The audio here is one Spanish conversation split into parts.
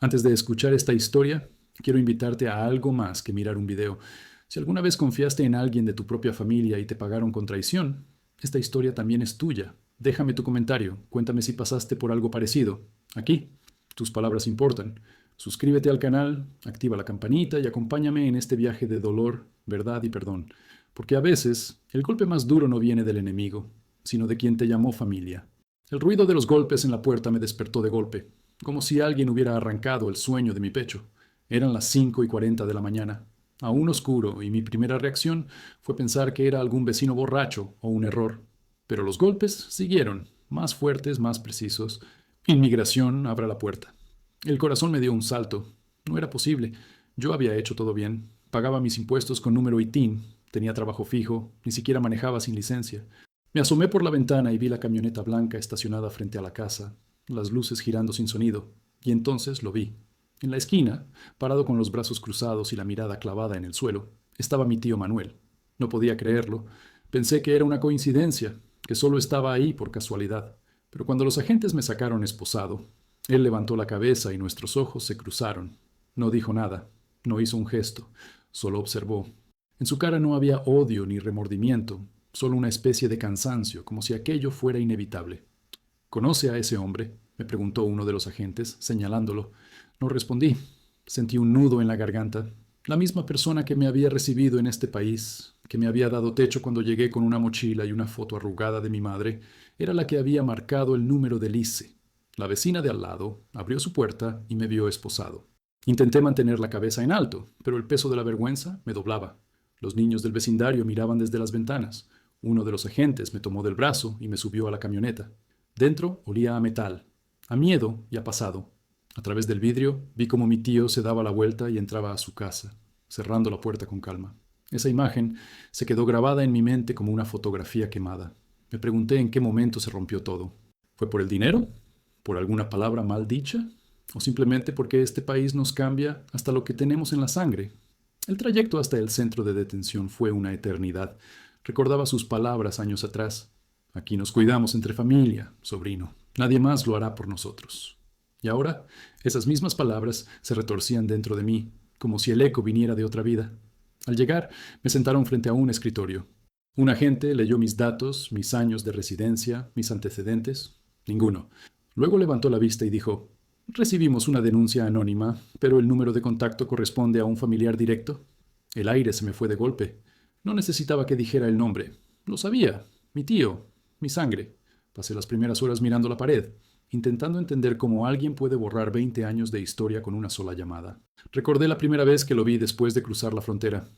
Antes de escuchar esta historia, quiero invitarte a algo más que mirar un video. Si alguna vez confiaste en alguien de tu propia familia y te pagaron con traición, esta historia también es tuya. Déjame tu comentario, cuéntame si pasaste por algo parecido. Aquí, tus palabras importan. Suscríbete al canal, activa la campanita y acompáñame en este viaje de dolor, verdad y perdón. Porque a veces, el golpe más duro no viene del enemigo, sino de quien te llamó familia. El ruido de los golpes en la puerta me despertó de golpe, como si alguien hubiera arrancado el sueño de mi pecho. Eran las 5:40 de la mañana, aún oscuro, y mi primera reacción fue pensar que era algún vecino borracho o un error. Pero los golpes siguieron, más fuertes, más precisos. Inmigración, abra la puerta. El corazón me dio un salto. No era posible. Yo había hecho todo bien. Pagaba mis impuestos con número y TIN. Tenía trabajo fijo. Ni siquiera manejaba sin licencia. Me asomé por la ventana y vi la camioneta blanca estacionada frente a la casa, las luces girando sin sonido, y entonces lo vi. En la esquina, parado con los brazos cruzados y la mirada clavada en el suelo, estaba mi tío Manuel. No podía creerlo. Pensé que era una coincidencia, que solo estaba ahí por casualidad. Pero cuando los agentes me sacaron esposado, él levantó la cabeza y nuestros ojos se cruzaron. No dijo nada, no hizo un gesto, solo observó. En su cara no había odio ni remordimiento, solo una especie de cansancio, como si aquello fuera inevitable. ¿Conoce a ese hombre?, me preguntó uno de los agentes, señalándolo. No respondí. Sentí un nudo en la garganta. La misma persona que me había recibido en este país, que me había dado techo cuando llegué con una mochila y una foto arrugada de mi madre, era la que había marcado el número de Lice. La vecina de al lado abrió su puerta y me vio esposado. Intenté mantener la cabeza en alto, pero el peso de la vergüenza me doblaba. Los niños del vecindario miraban desde las ventanas. Uno de los agentes me tomó del brazo y me subió a la camioneta. Dentro olía a metal, a miedo y a pasado. A través del vidrio vi cómo mi tío se daba la vuelta y entraba a su casa, cerrando la puerta con calma. Esa imagen se quedó grabada en mi mente como una fotografía quemada. Me pregunté en qué momento se rompió todo. ¿Fue por el dinero? ¿Por alguna palabra mal dicha? ¿O simplemente porque este país nos cambia hasta lo que tenemos en la sangre? El trayecto hasta el centro de detención fue una eternidad. Recordaba sus palabras años atrás. Aquí nos cuidamos entre familia, sobrino. Nadie más lo hará por nosotros. Y ahora, esas mismas palabras se retorcían dentro de mí, como si el eco viniera de otra vida. Al llegar, me sentaron frente a un escritorio. Un agente leyó mis datos, mis años de residencia, mis antecedentes. Ninguno. Luego levantó la vista y dijo: recibimos una denuncia anónima, pero el número de contacto corresponde a un familiar directo. El aire se me fue de golpe. No necesitaba que dijera el nombre. Lo sabía. Mi tío. Mi sangre. Pasé las primeras horas mirando la pared, intentando entender cómo alguien puede borrar 20 años de historia con una sola llamada. Recordé la primera vez que lo vi después de cruzar la frontera.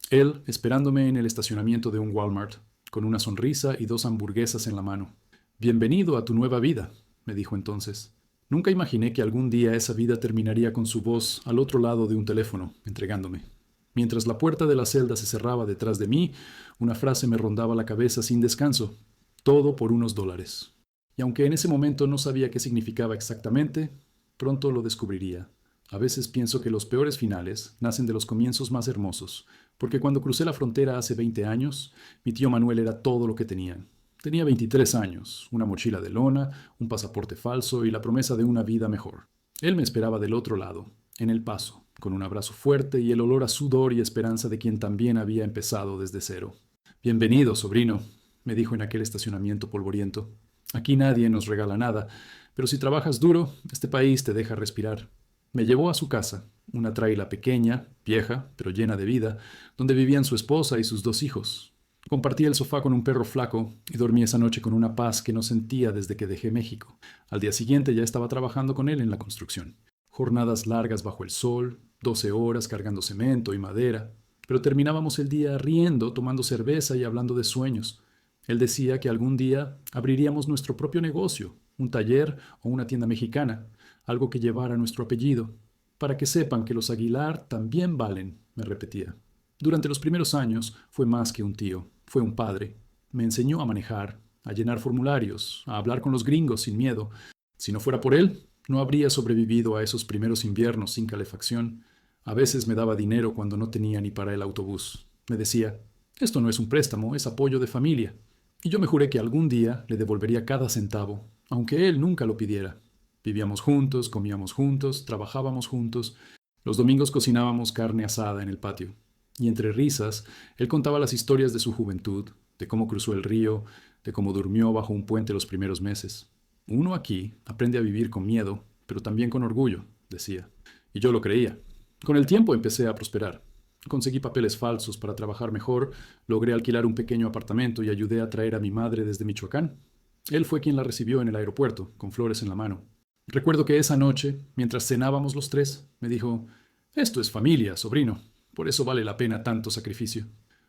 Él esperándome en el estacionamiento de un Walmart, con una sonrisa y 2 hamburguesas en la mano. Bienvenido a tu nueva vida, me dijo entonces. Nunca imaginé que algún día esa vida terminaría con su voz al otro lado de un teléfono, entregándome. Mientras la puerta de la celda se cerraba detrás de mí, una frase me rondaba la cabeza sin descanso. Todo por unos dólares. Y aunque en ese momento no sabía qué significaba exactamente, pronto lo descubriría. A veces pienso que los peores finales nacen de los comienzos más hermosos, porque cuando crucé la frontera hace 20 años, mi tío Manuel era todo lo que tenía. Tenía 23 años, una mochila de lona, un pasaporte falso y la promesa de una vida mejor. Él me esperaba del otro lado, en El Paso, con un abrazo fuerte y el olor a sudor y esperanza de quien también había empezado desde cero. Bienvenido, sobrino, me dijo en aquel estacionamiento polvoriento. Aquí nadie nos regala nada, pero si trabajas duro, este país te deja respirar. Me llevó a su casa, una traila pequeña, vieja, pero llena de vida, donde vivían su esposa y sus 2 hijos. Compartí el sofá con un perro flaco y dormí esa noche con una paz que no sentía desde que dejé México. Al día siguiente ya estaba trabajando con él en la construcción. Jornadas largas bajo el sol, 12 horas cargando cemento y madera, pero terminábamos el día riendo, tomando cerveza y hablando de sueños. Él decía que algún día abriríamos nuestro propio negocio, un taller o una tienda mexicana, algo que llevara nuestro apellido, para que sepan que los Aguilar también valen, me repetía. Durante los primeros años fue más que un tío, fue un padre. Me enseñó a manejar, a llenar formularios, a hablar con los gringos sin miedo. Si no fuera por él, no habría sobrevivido a esos primeros inviernos sin calefacción. A veces me daba dinero cuando no tenía ni para el autobús. Me decía: esto no es un préstamo, es apoyo de familia. Y yo me juré que algún día le devolvería cada centavo, aunque él nunca lo pidiera. Vivíamos juntos, comíamos juntos, trabajábamos juntos. Los domingos cocinábamos carne asada en el patio. Y entre risas, él contaba las historias de su juventud, de cómo cruzó el río, de cómo durmió bajo un puente los primeros meses. Uno aquí aprende a vivir con miedo, pero también con orgullo, decía. Y yo lo creía. Con el tiempo empecé a prosperar. Conseguí papeles falsos para trabajar mejor, logré alquilar un pequeño apartamento y ayudé a traer a mi madre desde Michoacán. Él fue quien la recibió en el aeropuerto, con flores en la mano. Recuerdo que esa noche, mientras cenábamos los tres, me dijo: «Esto es familia, sobrino. Por eso vale la pena tanto sacrificio».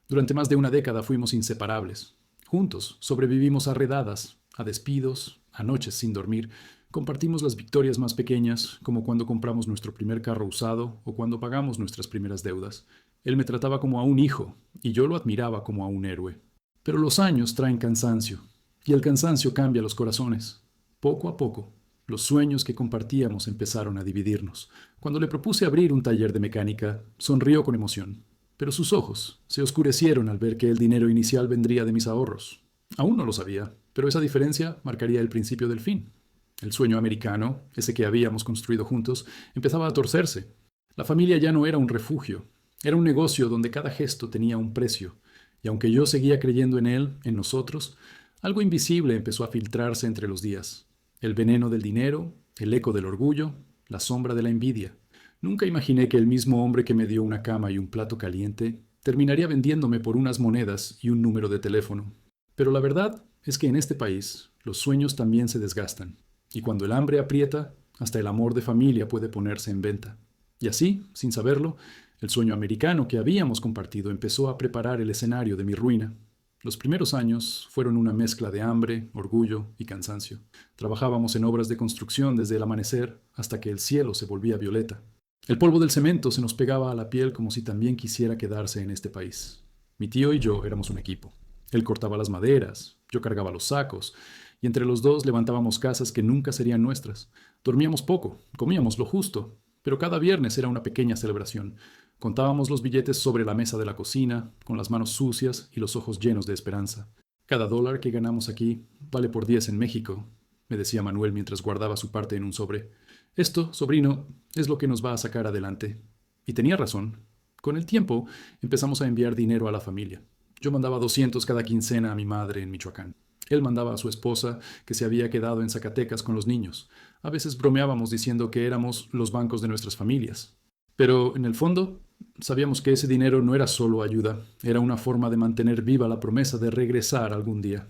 Durante más de una década fuimos inseparables. Juntos sobrevivimos a redadas, a despidos, a noches sin dormir. Compartimos las victorias más pequeñas, como cuando compramos nuestro primer carro usado o cuando pagamos nuestras primeras deudas. Él me trataba como a un hijo y yo lo admiraba como a un héroe. Pero los años traen cansancio, y el cansancio cambia los corazones. Poco a poco, los sueños que compartíamos empezaron a dividirnos. Cuando le propuse abrir un taller de mecánica, sonrió con emoción, pero sus ojos se oscurecieron al ver que el dinero inicial vendría de mis ahorros. Aún no lo sabía, pero esa diferencia marcaría el principio del fin. El sueño americano, ese que habíamos construido juntos, empezaba a torcerse. La familia ya no era un refugio, era un negocio donde cada gesto tenía un precio, y aunque yo seguía creyendo en él, en nosotros, algo invisible empezó a filtrarse entre los días. El veneno del dinero, el eco del orgullo, la sombra de la envidia. Nunca imaginé que el mismo hombre que me dio una cama y un plato caliente terminaría vendiéndome por unas monedas y un número de teléfono. Pero la verdad es que en este país los sueños también se desgastan, y cuando el hambre aprieta, hasta el amor de familia puede ponerse en venta. Y así, sin saberlo, el sueño americano que habíamos compartido empezó a preparar el escenario de mi ruina. Los primeros años fueron una mezcla de hambre, orgullo y cansancio. Trabajábamos en obras de construcción desde el amanecer hasta que el cielo se volvía violeta. El polvo del cemento se nos pegaba a la piel como si también quisiera quedarse en este país. Mi tío y yo éramos un equipo. Él cortaba las maderas, yo cargaba los sacos, y entre los dos levantábamos casas que nunca serían nuestras. Dormíamos poco, comíamos lo justo, pero cada viernes era una pequeña celebración. Contábamos los billetes sobre la mesa de la cocina, con las manos sucias y los ojos llenos de esperanza. Cada dólar que ganamos aquí vale por 10 en México, me decía Manuel mientras guardaba su parte en un sobre. Esto, sobrino, es lo que nos va a sacar adelante. Y tenía razón. Con el tiempo empezamos a enviar dinero a la familia. Yo mandaba 200 cada quincena a mi madre en Michoacán. Él mandaba a su esposa, que se había quedado en Zacatecas con los niños. A veces bromeábamos diciendo que éramos los bancos de nuestras familias. Pero, en el fondo, sabíamos que ese dinero no era solo ayuda, era una forma de mantener viva la promesa de regresar algún día.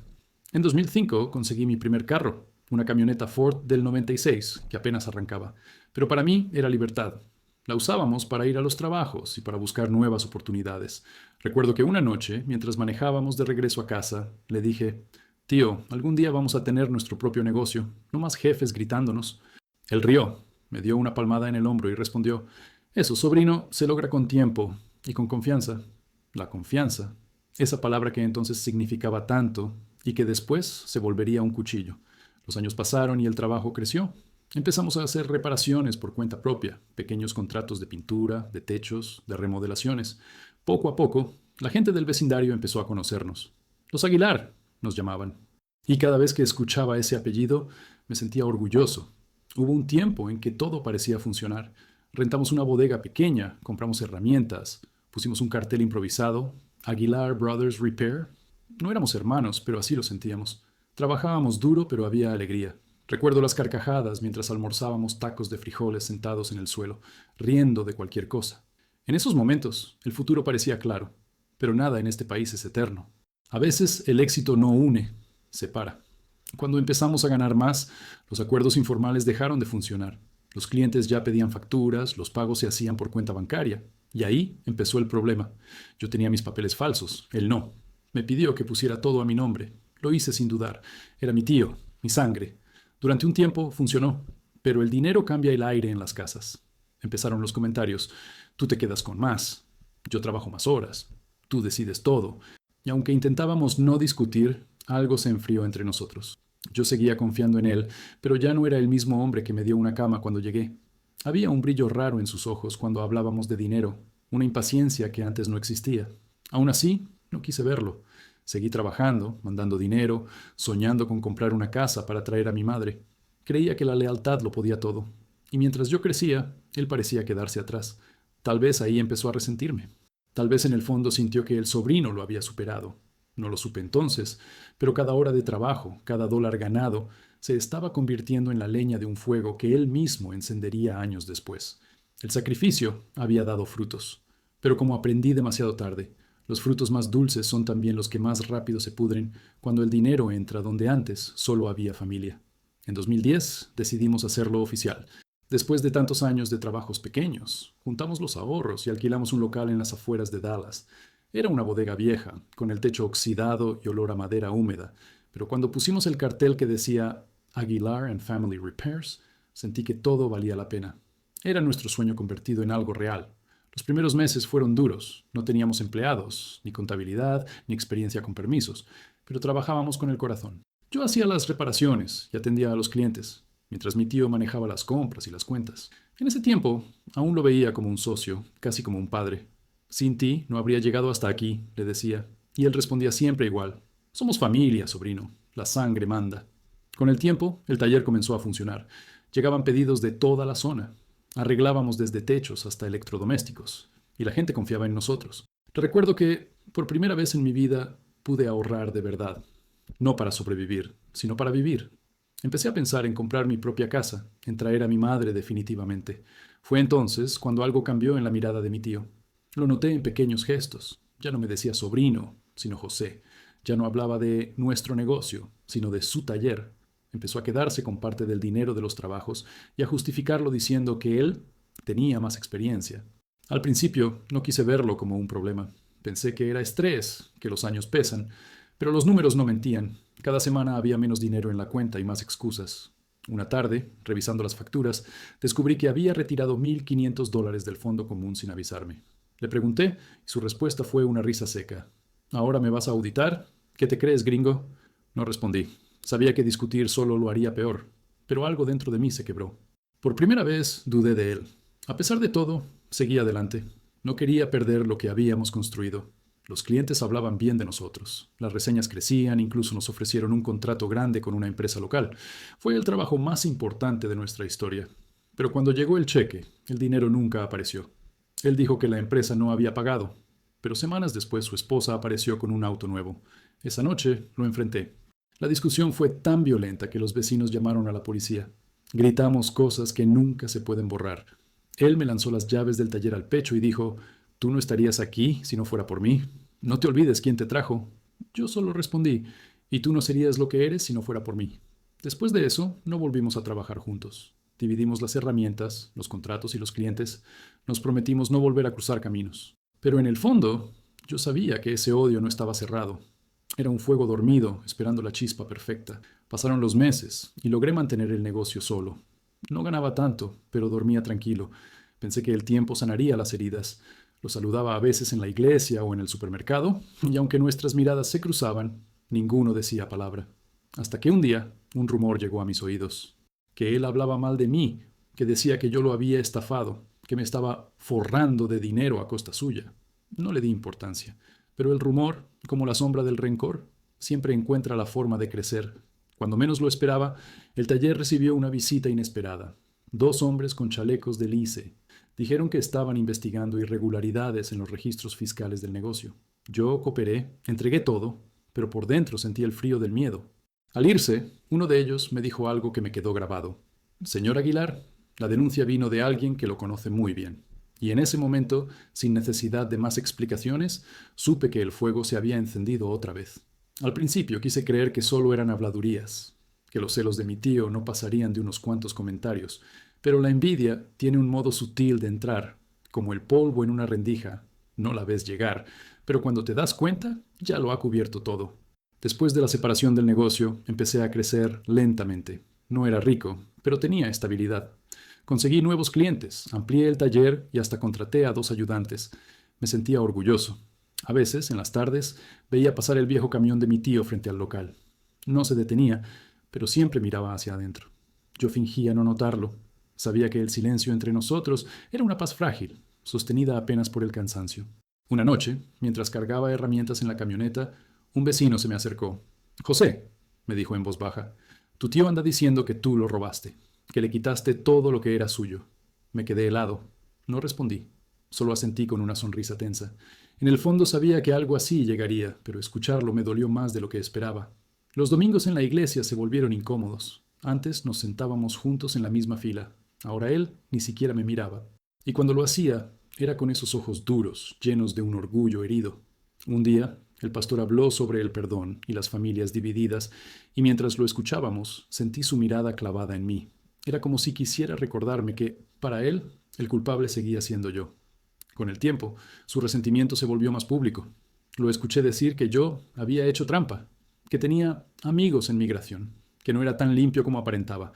En 2005 conseguí mi primer carro, una camioneta Ford del 96, que apenas arrancaba. Pero para mí era libertad. La usábamos para ir a los trabajos y para buscar nuevas oportunidades. Recuerdo que una noche, mientras manejábamos de regreso a casa, le dije: «Tío, algún día vamos a tener nuestro propio negocio, no más jefes gritándonos». Él rió, me dio una palmada en el hombro y respondió: «Eso, sobrino, se logra con tiempo y con confianza». La confianza, esa palabra que entonces significaba tanto y que después se volvería un cuchillo. Los años pasaron y el trabajo creció. Empezamos a hacer reparaciones por cuenta propia, pequeños contratos de pintura, de techos, de remodelaciones. Poco a poco, la gente del vecindario empezó a conocernos. Los Aguilar nos llamaban. Y cada vez que escuchaba ese apellido, me sentía orgulloso. Hubo un tiempo en que todo parecía funcionar. Rentamos una bodega pequeña, compramos herramientas, pusimos un cartel improvisado: Aguilar Brothers Repair. No éramos hermanos, pero así lo sentíamos. Trabajábamos duro, pero había alegría. Recuerdo las carcajadas mientras almorzábamos tacos de frijoles sentados en el suelo, riendo de cualquier cosa. En esos momentos, el futuro parecía claro, pero nada en este país es eterno. A veces el éxito no une, separa. Cuando empezamos a ganar más, los acuerdos informales dejaron de funcionar. Los clientes ya pedían facturas, los pagos se hacían por cuenta bancaria. Y ahí empezó el problema. Yo tenía mis papeles falsos, él no. Me pidió que pusiera todo a mi nombre. Lo hice sin dudar. Era mi tío, mi sangre. Durante un tiempo funcionó, pero el dinero cambia el aire en las casas. Empezaron los comentarios: «Tú te quedas con más. Yo trabajo más horas. Tú decides todo». Y aunque intentábamos no discutir, algo se enfrió entre nosotros. Yo seguía confiando en él, pero ya no era el mismo hombre que me dio una cama cuando llegué. Había un brillo raro en sus ojos cuando hablábamos de dinero, una impaciencia que antes no existía. Aún así, no quise verlo. Seguí trabajando, mandando dinero, soñando con comprar una casa para traer a mi madre. Creía que la lealtad lo podía todo. Y mientras yo crecía, él parecía quedarse atrás. Tal vez ahí empezó a resentirme. Tal vez en el fondo sintió que el sobrino lo había superado. No lo supe entonces, pero cada hora de trabajo, cada dólar ganado, se estaba convirtiendo en la leña de un fuego que él mismo encendería años después. El sacrificio había dado frutos. Pero como aprendí demasiado tarde, los frutos más dulces son también los que más rápido se pudren cuando el dinero entra donde antes solo había familia. En 2010 decidimos hacerlo oficial. Después de tantos años de trabajos pequeños, juntamos los ahorros y alquilamos un local en las afueras de Dallas. Era una bodega vieja, con el techo oxidado y olor a madera húmeda, pero cuando pusimos el cartel que decía Aguilar and Family Repairs, sentí que todo valía la pena. Era nuestro sueño convertido en algo real. Los primeros meses fueron duros. No teníamos empleados, ni contabilidad, ni experiencia con permisos, pero trabajábamos con el corazón. Yo hacía las reparaciones y atendía a los clientes, mientras mi tío manejaba las compras y las cuentas. En ese tiempo, aún lo veía como un socio, casi como un padre. Sin ti, no habría llegado hasta aquí, le decía, y él respondía siempre igual. Somos familia, sobrino. La sangre manda. Con el tiempo, el taller comenzó a funcionar. Llegaban pedidos de toda la zona. Arreglábamos desde techos hasta electrodomésticos, y la gente confiaba en nosotros. Recuerdo que, por primera vez en mi vida, pude ahorrar de verdad. No para sobrevivir, sino para vivir. Empecé a pensar en comprar mi propia casa, en traer a mi madre definitivamente. Fue entonces cuando algo cambió en la mirada de mi tío. Lo noté en pequeños gestos. Ya no me decía sobrino, sino José. Ya no hablaba de nuestro negocio, sino de su taller. Empezó a quedarse con parte del dinero de los trabajos y a justificarlo diciendo que él tenía más experiencia. Al principio no quise verlo como un problema. Pensé que era estrés, que los años pesan, pero los números no mentían. Cada semana había menos dinero en la cuenta y más excusas. Una tarde, revisando las facturas, descubrí que había retirado $1,500 del fondo común sin avisarme. Le pregunté y su respuesta fue una risa seca. ¿Ahora me vas a auditar? ¿Qué te crees, gringo? No respondí. Sabía que discutir solo lo haría peor, pero algo dentro de mí se quebró. Por primera vez dudé de él. A pesar de todo, seguí adelante. No quería perder lo que habíamos construido. Los clientes hablaban bien de nosotros. Las reseñas crecían, incluso nos ofrecieron un contrato grande con una empresa local. Fue el trabajo más importante de nuestra historia. Pero cuando llegó el cheque, el dinero nunca apareció. Él dijo que la empresa no había pagado, pero semanas después su esposa apareció con un auto nuevo. Esa noche lo enfrenté. La discusión fue tan violenta que los vecinos llamaron a la policía. Gritamos cosas que nunca se pueden borrar. Él me lanzó las llaves del taller al pecho y dijo: «Tú no estarías aquí si no fuera por mí. No te olvides quién te trajo». Yo solo respondí: «Y tú no serías lo que eres si no fuera por mí». Después de eso, no volvimos a trabajar juntos. Dividimos las herramientas, los contratos y los clientes. Nos prometimos no volver a cruzar caminos. Pero en el fondo, yo sabía que ese odio no estaba cerrado. Era un fuego dormido, esperando la chispa perfecta. Pasaron los meses y logré mantener el negocio solo. No ganaba tanto, pero dormía tranquilo. Pensé que el tiempo sanaría las heridas. Lo saludaba a veces en la iglesia o en el supermercado, y aunque nuestras miradas se cruzaban, ninguno decía palabra. Hasta que un día, un rumor llegó a mis oídos. Que él hablaba mal de mí, que decía que yo lo había estafado, que me estaba forrando de dinero a costa suya. No le di importancia. Pero el rumor, como la sombra del rencor, siempre encuentra la forma de crecer. Cuando menos lo esperaba, el taller recibió una visita inesperada. 2 hombres con chalecos del ICE. Dijeron que estaban investigando irregularidades en los registros fiscales del negocio. Yo cooperé, entregué todo, pero por dentro sentí el frío del miedo. Al irse, uno de ellos me dijo algo que me quedó grabado. «Señor Aguilar, la denuncia vino de alguien que lo conoce muy bien». Y en ese momento, sin necesidad de más explicaciones, supe que el fuego se había encendido otra vez. Al principio quise creer que solo eran habladurías, que los celos de mi tío no pasarían de unos cuantos comentarios, pero la envidia tiene un modo sutil de entrar, como el polvo en una rendija. No la ves llegar, pero cuando te das cuenta, ya lo ha cubierto todo. Después de la separación del negocio, empecé a crecer lentamente. No era rico, pero tenía estabilidad. Conseguí nuevos clientes, amplié el taller y hasta contraté a 2 ayudantes. Me sentía orgulloso. A veces, en las tardes, veía pasar el viejo camión de mi tío frente al local. No se detenía, pero siempre miraba hacia adentro. Yo fingía no notarlo. Sabía que el silencio entre nosotros era una paz frágil, sostenida apenas por el cansancio. Una noche, mientras cargaba herramientas en la camioneta, un vecino se me acercó. «José», me dijo en voz baja, Tu tío anda diciendo que tú lo robaste, que le quitaste todo lo que era suyo. Me quedé helado. No respondí. Solo asentí con una sonrisa tensa. En el fondo sabía que algo así llegaría, pero escucharlo me dolió más de lo que esperaba. Los domingos en la iglesia se volvieron incómodos. Antes nos sentábamos juntos en la misma fila. Ahora él ni siquiera me miraba. Y cuando lo hacía, era con esos ojos duros, llenos de un orgullo herido. Un día, el pastor habló sobre el perdón y las familias divididas, y mientras lo escuchábamos, sentí su mirada clavada en mí. Era como si quisiera recordarme que, para él, el culpable seguía siendo yo. Con el tiempo, su resentimiento se volvió más público. Lo escuché decir que yo había hecho trampa, que tenía amigos en migración, que no era tan limpio como aparentaba.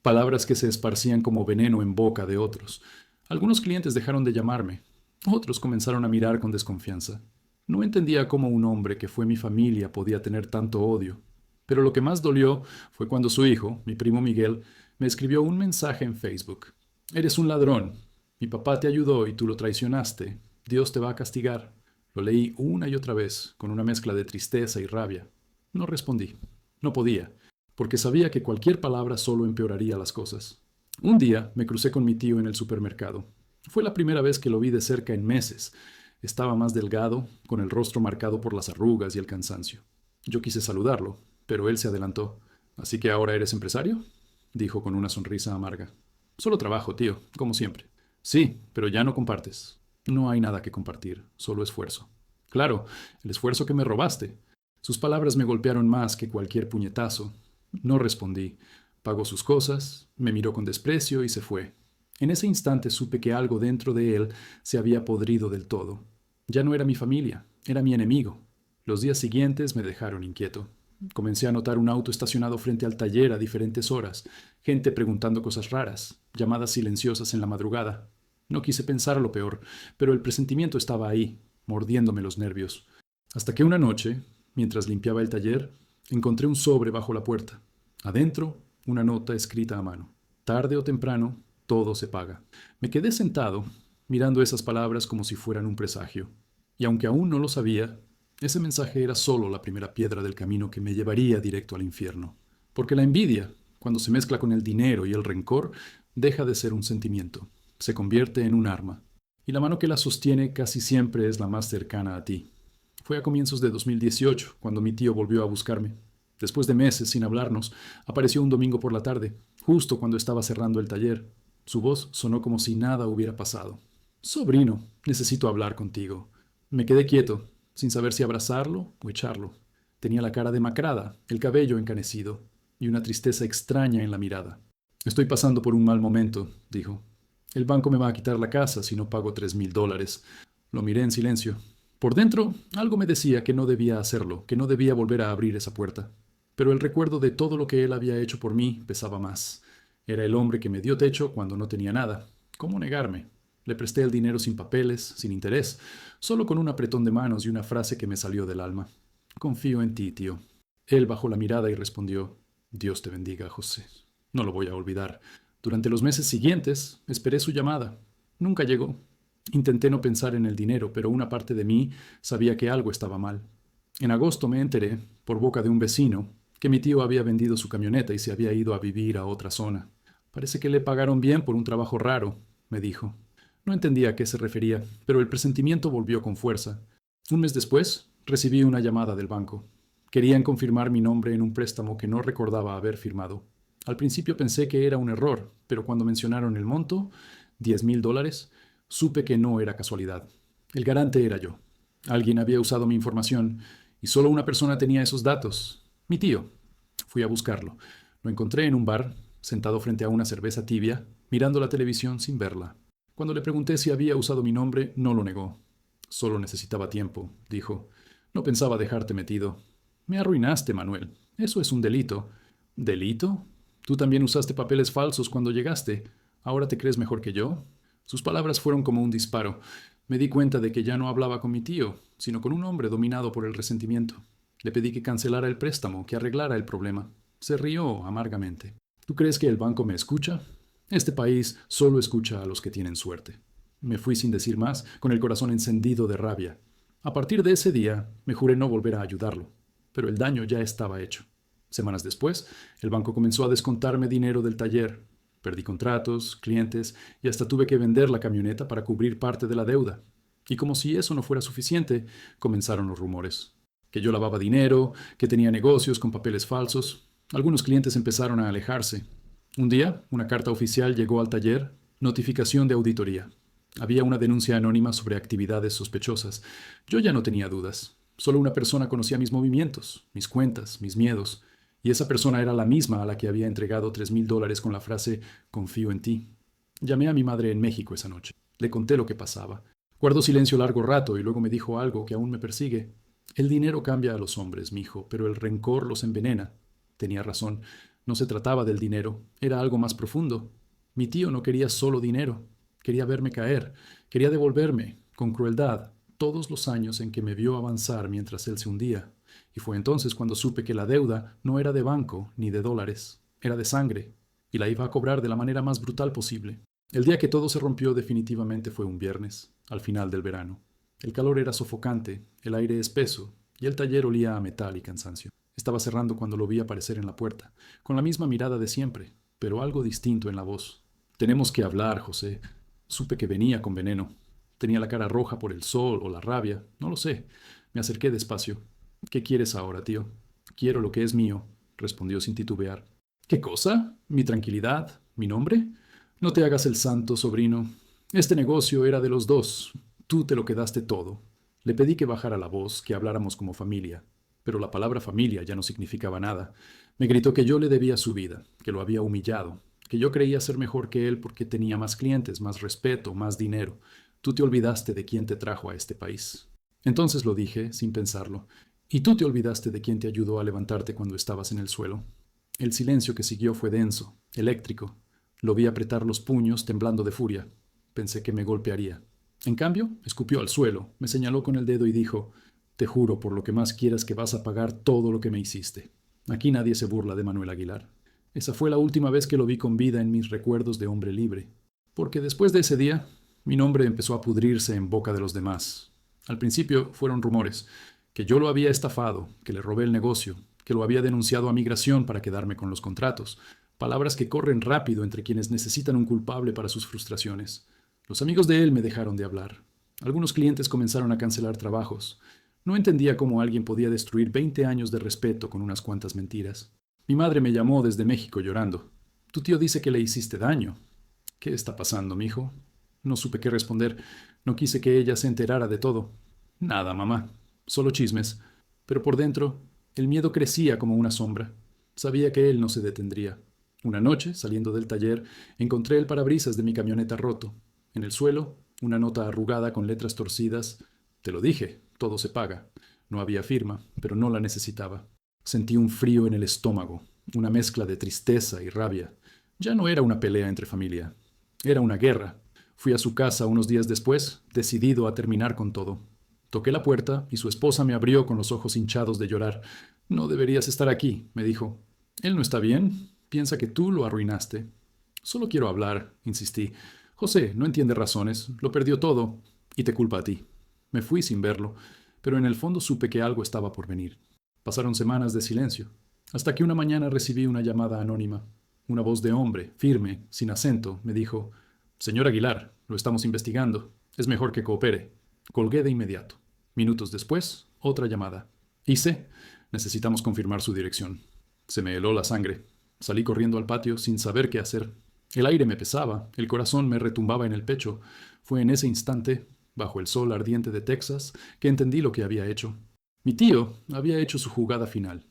Palabras que se esparcían como veneno en boca de otros. Algunos clientes dejaron de llamarme. Otros comenzaron a mirar con desconfianza. No entendía cómo un hombre que fue mi familia podía tener tanto odio. Pero lo que más dolió fue cuando su hijo, mi primo Miguel, me escribió un mensaje en Facebook. Eres un ladrón. Mi papá te ayudó y tú lo traicionaste. Dios te va a castigar. Lo leí una y otra vez, con una mezcla de tristeza y rabia. No respondí. No podía, porque sabía que cualquier palabra solo empeoraría las cosas. Un día me crucé con mi tío en el supermercado. Fue la primera vez que lo vi de cerca en meses. Estaba más delgado, con el rostro marcado por las arrugas y el cansancio. Yo quise saludarlo, pero él se adelantó. ¿Así que ahora eres empresario?, dijo con una sonrisa amarga. Solo trabajo, tío, como siempre. Sí, pero ya no compartes. No hay nada que compartir, solo esfuerzo. Claro, el esfuerzo que me robaste. Sus palabras me golpearon más que cualquier puñetazo. No respondí. Pagó sus cosas, me miró con desprecio y se fue. En ese instante supe que algo dentro de él se había podrido del todo. Ya no era mi familia, era mi enemigo. Los días siguientes me dejaron inquieto. Comencé a notar un auto estacionado frente al taller a diferentes horas, gente preguntando cosas raras, llamadas silenciosas en la madrugada. No quise pensar lo peor, pero el presentimiento estaba ahí, mordiéndome los nervios. Hasta que una noche, mientras limpiaba el taller, encontré un sobre bajo la puerta. Adentro, una nota escrita a mano. Tarde o temprano, todo se paga. Me quedé sentado, mirando esas palabras como si fueran un presagio. Y aunque aún no lo sabía, ese mensaje era solo la primera piedra del camino que me llevaría directo al infierno. Porque la envidia, cuando se mezcla con el dinero y el rencor, deja de ser un sentimiento. Se convierte en un arma. Y la mano que la sostiene casi siempre es la más cercana a ti. Fue a comienzos de 2018 cuando mi tío volvió a buscarme. Después de meses sin hablarnos, apareció un domingo por la tarde, justo cuando estaba cerrando el taller. Su voz sonó como si nada hubiera pasado. Sobrino, necesito hablar contigo. Me quedé quieto, sin saber si abrazarlo o echarlo. Tenía la cara demacrada, el cabello encanecido y una tristeza extraña en la mirada. Estoy pasando por un mal momento, dijo. El banco me va a quitar la casa si no pago $3,000. Lo miré en silencio. Por dentro, algo me decía que no debía hacerlo, que no debía volver a abrir esa puerta. Pero el recuerdo de todo lo que él había hecho por mí pesaba más. Era el hombre que me dio techo cuando no tenía nada. ¿Cómo negarme? Le presté el dinero sin papeles, sin interés, solo con un apretón de manos y una frase que me salió del alma. Confío en ti, tío. Él bajó la mirada y respondió, Dios te bendiga, José. No lo voy a olvidar. Durante los meses siguientes, esperé su llamada. Nunca llegó. Intenté no pensar en el dinero, pero una parte de mí sabía que algo estaba mal. En agosto me enteré, por boca de un vecino, que mi tío había vendido su camioneta y se había ido a vivir a otra zona. Parece que le pagaron bien por un trabajo raro, me dijo. No entendía a qué se refería, pero el presentimiento volvió con fuerza. Un mes después, recibí una llamada del banco. Querían confirmar mi nombre en un préstamo que no recordaba haber firmado. Al principio pensé que era un error, pero cuando mencionaron el monto, $10,000, supe que no era casualidad. El garante era yo. Alguien había usado mi información y solo una persona tenía esos datos. Mi tío. Fui a buscarlo. Lo encontré en un bar, sentado frente a una cerveza tibia, mirando la televisión sin verla. Cuando le pregunté si había usado mi nombre, no lo negó. Solo necesitaba tiempo, dijo. No pensaba dejarte metido. Me arruinaste, Manuel. Eso es un delito. ¿Delito? Tú también usaste papeles falsos cuando llegaste. ¿Ahora te crees mejor que yo? Sus palabras fueron como un disparo. Me di cuenta de que ya no hablaba con mi tío, sino con un hombre dominado por el resentimiento. Le pedí que cancelara el préstamo, que arreglara el problema. Se rió amargamente. ¿Tú crees que el banco me escucha? Este país solo escucha a los que tienen suerte. Me fui sin decir más, con el corazón encendido de rabia. A partir de ese día, me juré no volver a ayudarlo. Pero el daño ya estaba hecho. Semanas después, el banco comenzó a descontarme dinero del taller. Perdí contratos, clientes y hasta tuve que vender la camioneta para cubrir parte de la deuda. Y como si eso no fuera suficiente, comenzaron los rumores. Que yo lavaba dinero, que tenía negocios con papeles falsos. Algunos clientes empezaron a alejarse. Un día, una carta oficial llegó al taller, notificación de auditoría. Había una denuncia anónima sobre actividades sospechosas. Yo ya no tenía dudas. Solo una persona conocía mis movimientos, mis cuentas, mis miedos. Y esa persona era la misma a la que había entregado $3,000 con la frase «Confío en ti». Llamé a mi madre en México esa noche. Le conté lo que pasaba. Guardó silencio largo rato y luego me dijo algo que aún me persigue. El dinero cambia a los hombres, mijo, pero el rencor los envenena. Tenía razón. No se trataba del dinero. Era algo más profundo. Mi tío no quería solo dinero. Quería verme caer. Quería devolverme, con crueldad, todos los años en que me vio avanzar mientras él se hundía. Y fue entonces cuando supe que la deuda no era de banco ni de dólares, era de sangre, y la iba a cobrar de la manera más brutal posible. El día que todo se rompió definitivamente fue un viernes, al final del verano. El calor era sofocante, el aire espeso, y el taller olía a metal y cansancio. Estaba cerrando cuando lo vi aparecer en la puerta, con la misma mirada de siempre, pero algo distinto en la voz. «Tenemos que hablar, José». Supe que venía con veneno. Tenía la cara roja por el sol o la rabia, no lo sé. Me acerqué despacio. «¿Qué quieres ahora, tío?» «Quiero lo que es mío», respondió sin titubear. «¿Qué cosa? ¿Mi tranquilidad? ¿Mi nombre?» «No te hagas el santo, sobrino. Este negocio era de los dos. Tú te lo quedaste todo». Le pedí que bajara la voz, que habláramos como familia. Pero la palabra familia ya no significaba nada. Me gritó que yo le debía su vida, que lo había humillado, que yo creía ser mejor que él porque tenía más clientes, más respeto, más dinero. Tú te olvidaste de quién te trajo a este país. Entonces lo dije, sin pensarlo. Y tú te olvidaste de quién te ayudó a levantarte cuando estabas en el suelo. El silencio que siguió fue denso, eléctrico. Lo vi apretar los puños, temblando de furia. Pensé que me golpearía. En cambio, escupió al suelo, me señaló con el dedo y dijo: «Te juro por lo que más quieras que vas a pagar todo lo que me hiciste». Aquí nadie se burla de Manuel Aguilar. Esa fue la última vez que lo vi con vida en mis recuerdos de hombre libre. Porque después de ese día, mi nombre empezó a pudrirse en boca de los demás. Al principio fueron rumores, que yo lo había estafado, que le robé el negocio, que lo había denunciado a migración para quedarme con los contratos. Palabras que corren rápido entre quienes necesitan un culpable para sus frustraciones. Los amigos de él me dejaron de hablar. Algunos clientes comenzaron a cancelar trabajos. No entendía cómo alguien podía destruir 20 años de respeto con unas cuantas mentiras. Mi madre me llamó desde México llorando. «Tu tío dice que le hiciste daño». «¿Qué está pasando, mijo?» No supe qué responder. No quise que ella se enterara de todo. «Nada, mamá. Solo chismes». Pero por dentro, el miedo crecía como una sombra. Sabía que él no se detendría. Una noche, saliendo del taller, encontré el parabrisas de mi camioneta roto. En el suelo, una nota arrugada con letras torcidas. «Te lo dije, todo se paga». No había firma, pero no la necesitaba. Sentí un frío en el estómago, una mezcla de tristeza y rabia. Ya no era una pelea entre familia. Era una guerra. Fui a su casa unos días después, decidido a terminar con todo. Toqué la puerta y su esposa me abrió con los ojos hinchados de llorar. «No deberías estar aquí», me dijo. «Él no está bien. Piensa que tú lo arruinaste». «Solo quiero hablar», insistí. «José no entiende razones. Lo perdió todo. Y te culpa a ti». Me fui sin verlo, pero en el fondo supe que algo estaba por venir. Pasaron semanas de silencio, hasta que una mañana recibí una llamada anónima. Una voz de hombre, firme, sin acento, me dijo: «Señor Aguilar, lo estamos investigando. Es mejor que coopere». Colgué de inmediato. Minutos después, otra llamada. «Hice. Necesitamos confirmar su dirección». Se me heló la sangre. Salí corriendo al patio sin saber qué hacer. El aire me pesaba, el corazón me retumbaba en el pecho. Fue en ese instante, bajo el sol ardiente de Texas, que entendí lo que había hecho. Mi tío había hecho su jugada final.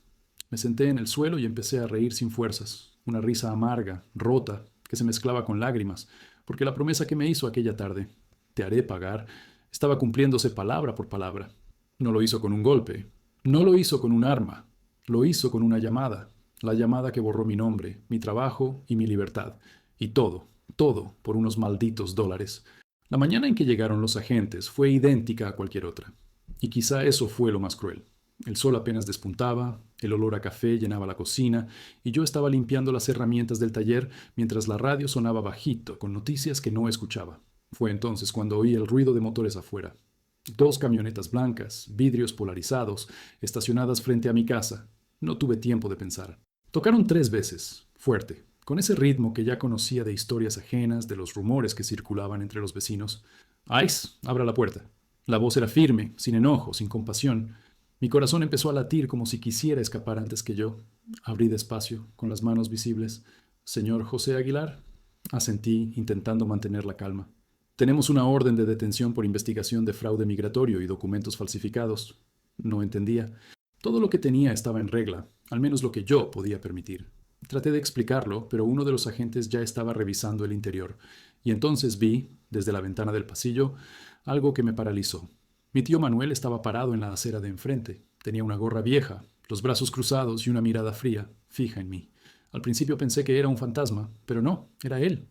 Me senté en el suelo y empecé a reír sin fuerzas, una risa amarga, rota, que se mezclaba con lágrimas, porque la promesa que me hizo aquella tarde, «te haré pagar», estaba cumpliéndose palabra por palabra. No lo hizo con un golpe, no lo hizo con un arma, lo hizo con una llamada, la llamada que borró mi nombre, mi trabajo y mi libertad, y todo, todo por unos malditos $. La mañana en que llegaron los agentes fue idéntica a cualquier otra. Y quizá eso fue lo más cruel. El sol apenas despuntaba, el olor a café llenaba la cocina, y yo estaba limpiando las herramientas del taller mientras la radio sonaba bajito, con noticias que no escuchaba. Fue entonces cuando oí el ruido de motores afuera. 2 camionetas blancas, vidrios polarizados, estacionadas frente a mi casa. No tuve tiempo de pensar. Tocaron 3 veces, fuerte, con ese ritmo que ya conocía de historias ajenas, de los rumores que circulaban entre los vecinos. Ice, abra la puerta. La voz era firme, sin enojo, sin compasión. Mi corazón empezó a latir como si quisiera escapar antes que yo. Abrí despacio, con las manos visibles. Señor José Aguilar, asentí, intentando mantener la calma. Tenemos una orden de detención por investigación de fraude migratorio y documentos falsificados. No entendía. Todo lo que tenía estaba en regla, al menos lo que yo podía permitir. Traté de explicarlo, pero uno de los agentes ya estaba revisando el interior, y entonces vi, desde la ventana del pasillo, algo que me paralizó. Mi tío Manuel estaba parado en la acera de enfrente. Tenía una gorra vieja, los brazos cruzados y una mirada fría, fija en mí. Al principio pensé que era un fantasma, pero no, era él.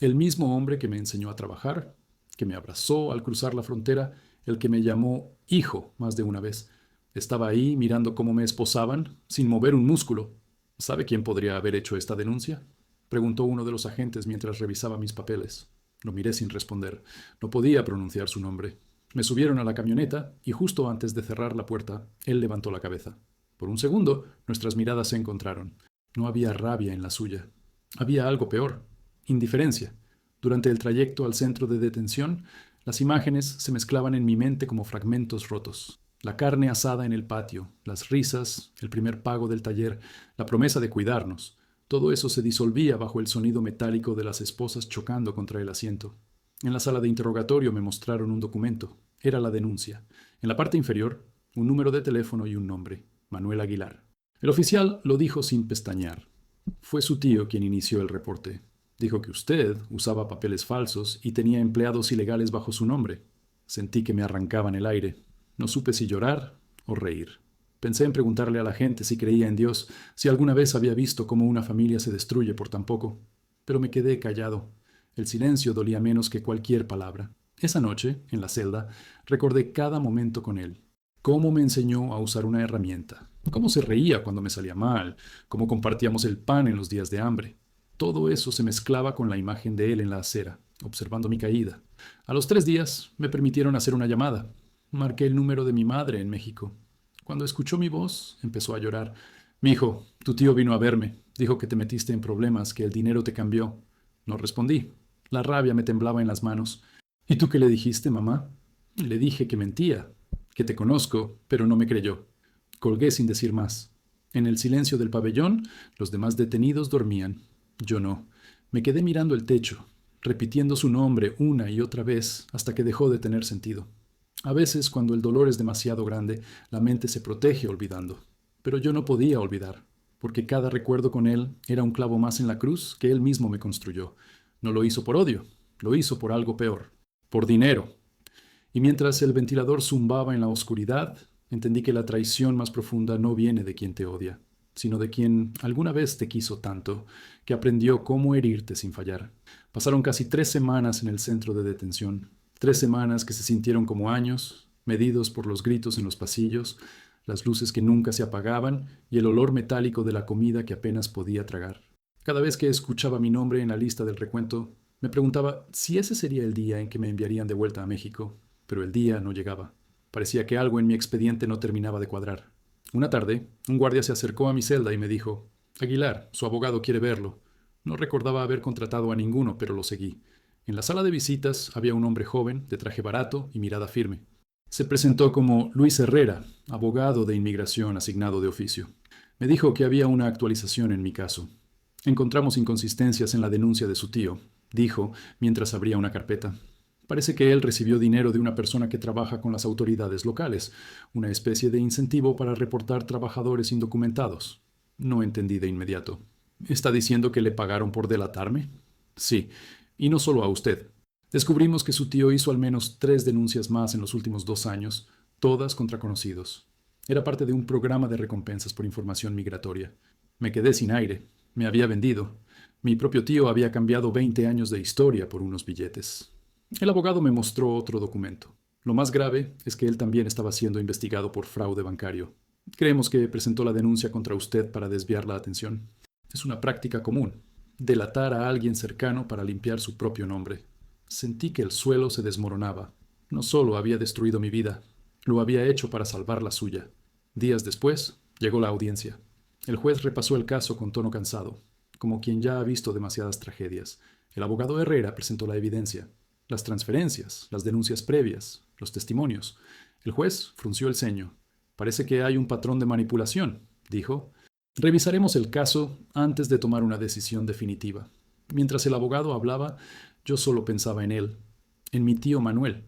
El mismo hombre que me enseñó a trabajar, que me abrazó al cruzar la frontera, el que me llamó hijo más de una vez. Estaba ahí mirando cómo me esposaban, sin mover un músculo. ¿Sabe quién podría haber hecho esta denuncia? Preguntó uno de los agentes mientras revisaba mis papeles. Lo miré sin responder. No podía pronunciar su nombre. Me subieron a la camioneta y justo antes de cerrar la puerta, él levantó la cabeza. Por un segundo, nuestras miradas se encontraron. No había rabia en la suya. Había algo peor, indiferencia. Durante el trayecto al centro de detención, las imágenes se mezclaban en mi mente como fragmentos rotos. La carne asada en el patio, las risas, el primer pago del taller, la promesa de cuidarnos. Todo eso se disolvía bajo el sonido metálico de las esposas chocando contra el asiento. En la sala de interrogatorio me mostraron un documento. Era la denuncia. En la parte inferior, un número de teléfono y un nombre: Manuel Aguilar. El oficial lo dijo sin pestañear. Fue su tío quien inició el reporte. Dijo que usted usaba papeles falsos y tenía empleados ilegales bajo su nombre. Sentí que me arrancaban el aire. No supe si llorar o reír. Pensé en preguntarle a la gente si creía en Dios, si alguna vez había visto cómo una familia se destruye por tan poco. Pero me quedé callado. El silencio dolía menos que cualquier palabra. Esa noche, en la celda, recordé cada momento con él. Cómo me enseñó a usar una herramienta. Cómo se reía cuando me salía mal. Cómo compartíamos el pan en los días de hambre. Todo eso se mezclaba con la imagen de él en la acera, observando mi caída. A los 3 días me permitieron hacer una llamada. Marqué el número de mi madre en México. Cuando escuchó mi voz, empezó a llorar. «Mijo, tu tío vino a verme. Dijo que te metiste en problemas, que el dinero te cambió». No respondí. La rabia me temblaba en las manos. «¿Y tú qué le dijiste, mamá?» Le dije que mentía, que te conozco, pero no me creyó. Colgué sin decir más. En el silencio del pabellón, los demás detenidos dormían. Yo no. Me quedé mirando el techo, repitiendo su nombre una y otra vez hasta que dejó de tener sentido. A veces, cuando el dolor es demasiado grande, la mente se protege olvidando. Pero yo no podía olvidar, porque cada recuerdo con él era un clavo más en la cruz que él mismo me construyó. No lo hizo por odio, lo hizo por algo peor, por dinero. Y mientras el ventilador zumbaba en la oscuridad, entendí que la traición más profunda no viene de quien te odia, sino de quien alguna vez te quiso tanto, que aprendió cómo herirte sin fallar. Pasaron casi 3 semanas en el centro de detención. 3 semanas que se sintieron como años, medidos por los gritos en los pasillos, las luces que nunca se apagaban y el olor metálico de la comida que apenas podía tragar. Cada vez que escuchaba mi nombre en la lista del recuento, me preguntaba si ese sería el día en que me enviarían de vuelta a México, pero el día no llegaba. Parecía que algo en mi expediente no terminaba de cuadrar. Una tarde, un guardia se acercó a mi celda y me dijo: «Aguilar, su abogado quiere verlo». No recordaba haber contratado a ninguno, pero lo seguí. En la sala de visitas había un hombre joven, de traje barato y mirada firme. Se presentó como Luis Herrera, abogado de inmigración asignado de oficio. Me dijo que había una actualización en mi caso. Encontramos inconsistencias en la denuncia de su tío, dijo mientras abría una carpeta. Parece que él recibió dinero de una persona que trabaja con las autoridades locales, una especie de incentivo para reportar trabajadores indocumentados. No entendí de inmediato. ¿Está diciendo que le pagaron por delatarme? Sí, y no solo a usted. Descubrimos que su tío hizo al menos 3 denuncias más en los últimos 2 años, todas contra conocidos. Era parte de un programa de recompensas por información migratoria. Me quedé sin aire. Me había vendido. Mi propio tío había cambiado 20 años de historia por unos billetes. El abogado me mostró otro documento. Lo más grave es que él también estaba siendo investigado por fraude bancario. Creemos que presentó la denuncia contra usted para desviar la atención. Es una práctica común: delatar a alguien cercano para limpiar su propio nombre. Sentí que el suelo se desmoronaba. No solo había destruido mi vida, lo había hecho para salvar la suya. Días después, llegó la audiencia. El juez repasó el caso con tono cansado, como quien ya ha visto demasiadas tragedias. El abogado Herrera presentó la evidencia, las transferencias, las denuncias previas, los testimonios. El juez frunció el ceño. Parece que hay un patrón de manipulación, dijo. Revisaremos el caso antes de tomar una decisión definitiva. Mientras el abogado hablaba, yo solo pensaba en él, en mi tío Manuel,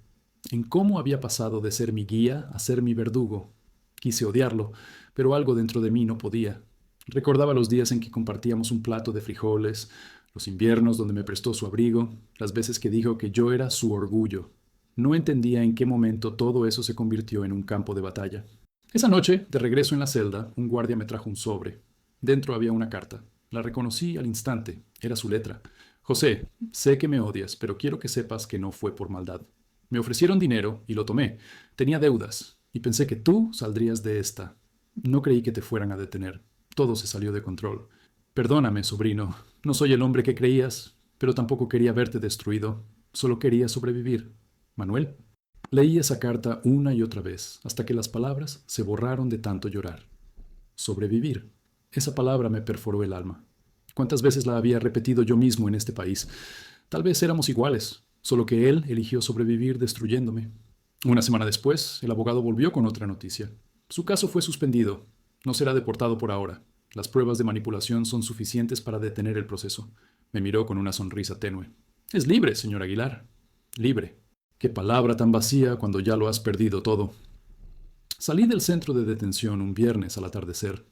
en cómo había pasado de ser mi guía a ser mi verdugo. Quise odiarlo, pero algo dentro de mí no podía. Recordaba los días en que compartíamos un plato de frijoles, los inviernos donde me prestó su abrigo, las veces que dijo que yo era su orgullo. No entendía en qué momento todo eso se convirtió en un campo de batalla. Esa noche, de regreso en la celda, un guardia me trajo un sobre. Dentro había una carta. La reconocí al instante. Era su letra. José, sé que me odias, pero quiero que sepas que no fue por maldad. Me ofrecieron dinero y lo tomé. Tenía deudas y pensé que tú saldrías de esta. No creí que te fueran a detener. Todo se salió de control. Perdóname, sobrino. No soy el hombre que creías, pero tampoco quería verte destruido. Solo quería sobrevivir. Manuel. Leí esa carta una y otra vez, hasta que las palabras se borraron de tanto llorar. Sobrevivir. Esa palabra me perforó el alma. ¿Cuántas veces la había repetido yo mismo en este país? Tal vez éramos iguales, solo que él eligió sobrevivir destruyéndome. Una semana después, el abogado volvió con otra noticia. Su caso fue suspendido. No será deportado por ahora. Las pruebas de manipulación son suficientes para detener el proceso. Me miró con una sonrisa tenue. Es libre, señor Aguilar. Libre. Qué palabra tan vacía cuando ya lo has perdido todo. Salí del centro de detención un viernes al atardecer.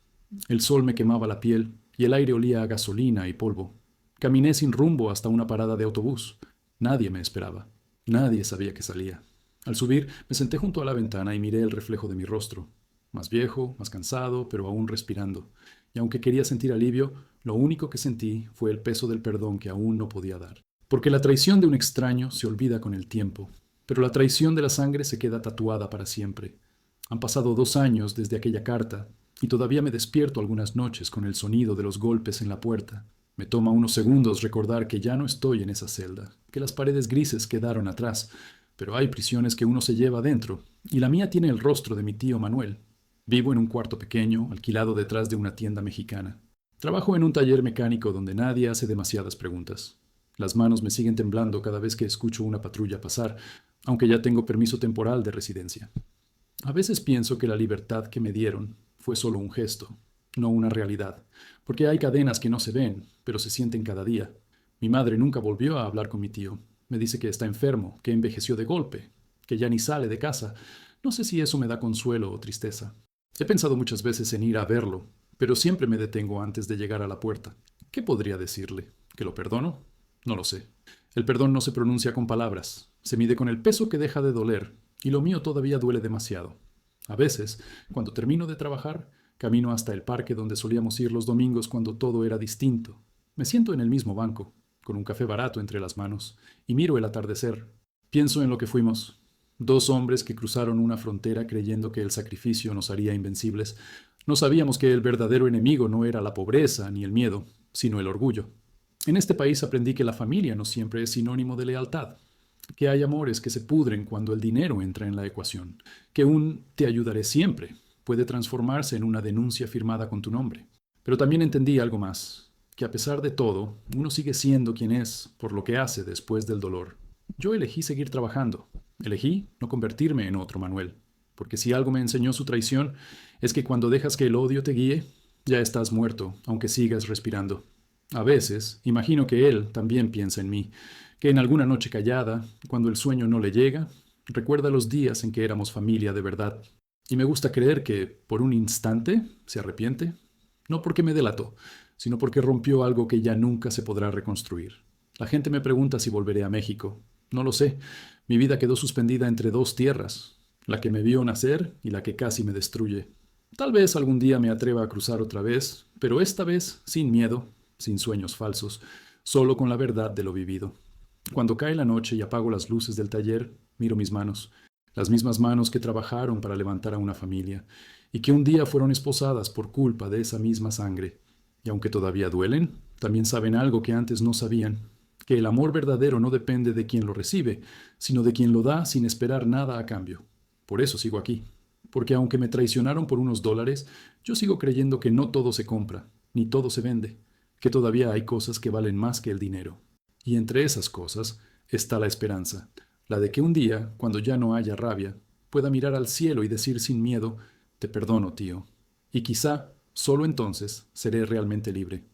El sol me quemaba la piel y el aire olía a gasolina y polvo. Caminé sin rumbo hasta una parada de autobús. Nadie me esperaba. Nadie sabía que salía. Al subir, me senté junto a la ventana y miré el reflejo de mi rostro. Más viejo, más cansado, pero aún respirando. Y aunque quería sentir alivio, lo único que sentí fue el peso del perdón que aún no podía dar. Porque la traición de un extraño se olvida con el tiempo, pero la traición de la sangre se queda tatuada para siempre. Han pasado 2 años desde aquella carta, y todavía me despierto algunas noches con el sonido de los golpes en la puerta. Me toma unos segundos recordar que ya no estoy en esa celda, que las paredes grises quedaron atrás, pero hay prisiones que uno se lleva adentro, y la mía tiene el rostro de mi tío Manuel. Vivo en un cuarto pequeño, alquilado detrás de una tienda mexicana. Trabajo en un taller mecánico donde nadie hace demasiadas preguntas. Las manos me siguen temblando cada vez que escucho una patrulla pasar, aunque ya tengo permiso temporal de residencia. A veces pienso que la libertad que me dieron fue solo un gesto, no una realidad, porque hay cadenas que no se ven, pero se sienten cada día. Mi madre nunca volvió a hablar con mi tío. Me dice que está enfermo, que envejeció de golpe, que ya ni sale de casa. No sé si eso me da consuelo o tristeza. He pensado muchas veces en ir a verlo, pero siempre me detengo antes de llegar a la puerta. ¿Qué podría decirle? ¿Que lo perdono? No lo sé. El perdón no se pronuncia con palabras, se mide con el peso que deja de doler, y lo mío todavía duele demasiado. A veces, cuando termino de trabajar, camino hasta el parque donde solíamos ir los domingos cuando todo era distinto. Me siento en el mismo banco, con un café barato entre las manos, y miro el atardecer. Pienso en lo que fuimos. 2 hombres que cruzaron una frontera creyendo que el sacrificio nos haría invencibles. No sabíamos que el verdadero enemigo no era la pobreza ni el miedo, sino el orgullo. En este país aprendí que la familia no siempre es sinónimo de lealtad, que hay amores que se pudren cuando el dinero entra en la ecuación, que un te ayudaré siempre puede transformarse en una denuncia firmada con tu nombre. Pero también entendí algo más, que a pesar de todo, uno sigue siendo quien es por lo que hace después del dolor. Yo elegí seguir trabajando, elegí no convertirme en otro Manuel, porque si algo me enseñó su traición es que cuando dejas que el odio te guíe, ya estás muerto, aunque sigas respirando. A veces, imagino que él también piensa en mí, que en alguna noche callada, cuando el sueño no le llega, recuerda los días en que éramos familia de verdad. Y me gusta creer que, por un instante, se arrepiente, no porque me delató, sino porque rompió algo que ya nunca se podrá reconstruir. La gente me pregunta si volveré a México. No lo sé. Mi vida quedó suspendida entre 2 tierras, la que me vio nacer y la que casi me destruye. Tal vez algún día me atreva a cruzar otra vez, pero esta vez sin miedo, sin sueños falsos, solo con la verdad de lo vivido. Cuando cae la noche y apago las luces del taller, miro mis manos, las mismas manos que trabajaron para levantar a una familia, y que un día fueron esposadas por culpa de esa misma sangre. Y aunque todavía duelen, también saben algo que antes no sabían, que el amor verdadero no depende de quien lo recibe, sino de quien lo da sin esperar nada a cambio. Por eso sigo aquí. porque aunque me traicionaron por unos dólares, yo sigo creyendo que no todo se compra, ni todo se vende, que todavía hay cosas que valen más que el dinero. Y entre esas cosas está la esperanza, la de que un día, cuando ya no haya rabia, pueda mirar al cielo y decir sin miedo, te perdono, tío. Y quizá, solo entonces, seré realmente libre.